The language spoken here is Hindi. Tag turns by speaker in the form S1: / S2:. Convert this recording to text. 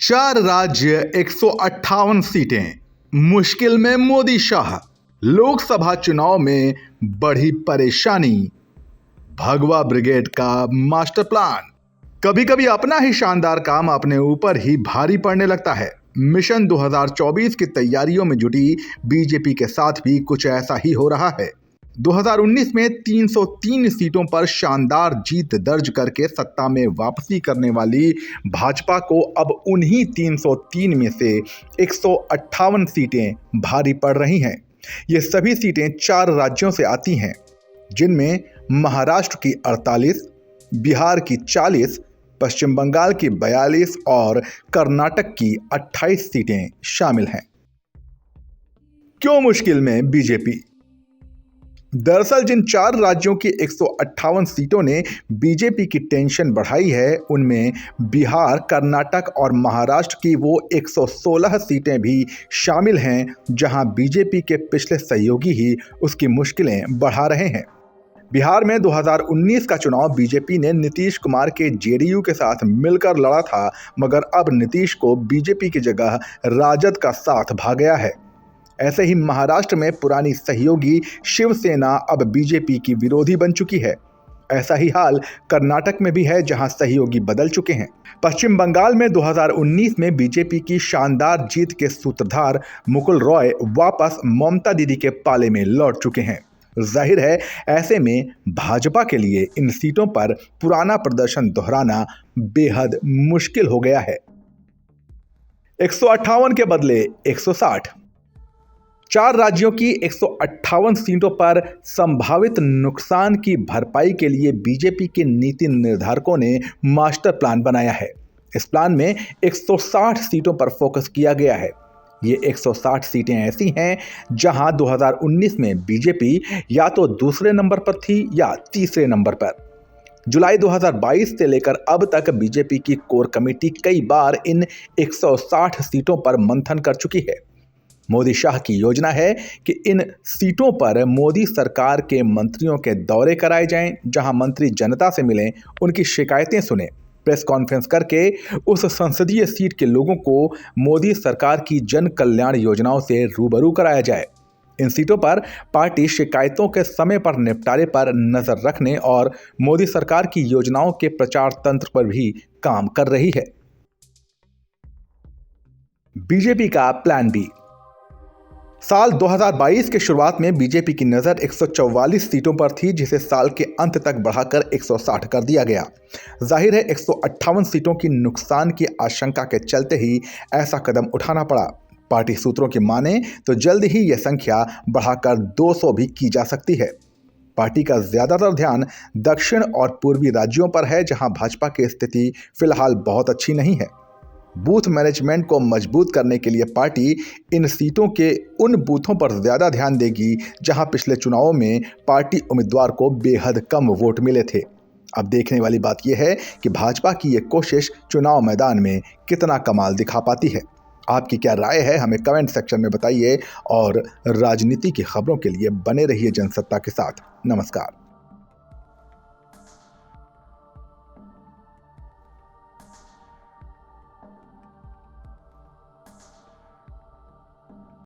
S1: 4 राज्य 158 सीटें, मुश्किल में मोदी शाह। लोकसभा चुनाव में बढ़ी परेशानी, भगवा ब्रिगेड का मास्टर प्लान। कभी कभी अपना ही शानदार काम अपने ऊपर ही भारी पड़ने लगता है। मिशन 2024 की तैयारियों में जुटी बीजेपी के साथ भी कुछ ऐसा ही हो रहा है। 2019 में 303 सीटों पर शानदार जीत दर्ज करके सत्ता में वापसी करने वाली भाजपा को अब उन्हीं 303 में से 158 सीटें भारी पड़ रही हैं। ये सभी सीटें 4 राज्यों से आती हैं, जिनमें महाराष्ट्र की 48, बिहार की 40, पश्चिम बंगाल की 42 और कर्नाटक की 28 सीटें शामिल हैं। क्यों मुश्किल में बीजेपी? दरअसल जिन 4 राज्यों की 158 सीटों ने बीजेपी की टेंशन बढ़ाई है, उनमें बिहार, कर्नाटक और महाराष्ट्र की वो 116 सीटें भी शामिल हैं, जहां बीजेपी के पिछले सहयोगी ही उसकी मुश्किलें बढ़ा रहे हैं। बिहार में 2019 का चुनाव बीजेपी ने नीतीश कुमार के जेडीयू के साथ मिलकर लड़ा था, मगर अब नीतीश को बीजेपी की जगह राजद का साथ भा गया है। ऐसे ही महाराष्ट्र में पुरानी सहयोगी शिवसेना अब बीजेपी की विरोधी बन चुकी है। ऐसा ही हाल कर्नाटक में भी है, जहां सहयोगी बदल चुके हैं। पश्चिम बंगाल में 2019 में बीजेपी की शानदार जीत के सूत्रधार मुकुल रॉय वापस ममता दीदी के पाले में लौट चुके हैं। जाहिर है, ऐसे में भाजपा के लिए इन सीटों पर पुराना प्रदर्शन दोहराना बेहद मुश्किल हो गया है। 158 के बदले 160। 4 राज्यों की 158 सीटों पर संभावित नुकसान की भरपाई के लिए बीजेपी के नीति निर्धारकों ने मास्टर प्लान बनाया है। इस प्लान में 160 सीटों पर फोकस किया गया है। ये 160 सीटें ऐसी हैं जहां 2019 में बीजेपी या तो दूसरे नंबर पर थी या तीसरे नंबर पर। जुलाई 2022 से लेकर अब तक बीजेपी की कोर कमेटी कई बार इन 160 सीटों पर मंथन कर चुकी है। मोदी शाह की योजना है कि इन सीटों पर मोदी सरकार के मंत्रियों के दौरे कराए जाएं, जहां मंत्री जनता से मिलें, उनकी शिकायतें सुनें, प्रेस कॉन्फ्रेंस करके उस संसदीय सीट के लोगों को मोदी सरकार की जन कल्याण योजनाओं से रूबरू कराया जाए। इन सीटों पर पार्टी शिकायतों के समय पर निपटारे पर नजर रखने और मोदी सरकार की योजनाओं के प्रचार तंत्र पर भी काम कर रही है। बीजेपी का प्लान बी। साल 2022 के शुरुआत में बीजेपी की नज़र 144 सीटों पर थी, जिसे साल के अंत तक बढ़ाकर 160 कर दिया गया। जाहिर है, 158 सीटों की नुकसान की आशंका के चलते ही ऐसा कदम उठाना पड़ा। पार्टी सूत्रों की माने तो जल्द ही यह संख्या बढ़ाकर 200 भी की जा सकती है। पार्टी का ज्यादातर ध्यान दक्षिण और पूर्वी राज्यों पर है, जहां भाजपा की स्थिति फिलहाल बहुत अच्छी नहीं है। बूथ मैनेजमेंट को मजबूत करने के लिए पार्टी इन सीटों के उन बूथों पर ज्यादा ध्यान देगी जहां पिछले चुनावों में पार्टी उम्मीदवार को बेहद कम वोट मिले थे। अब देखने वाली बात यह है कि भाजपा की ये कोशिश चुनाव मैदान में कितना कमाल दिखा पाती है। आपकी क्या राय है, हमें कमेंट सेक्शन में बताइए और राजनीति की खबरों के लिए बने रहिए जनसत्ता के साथ। नमस्कार।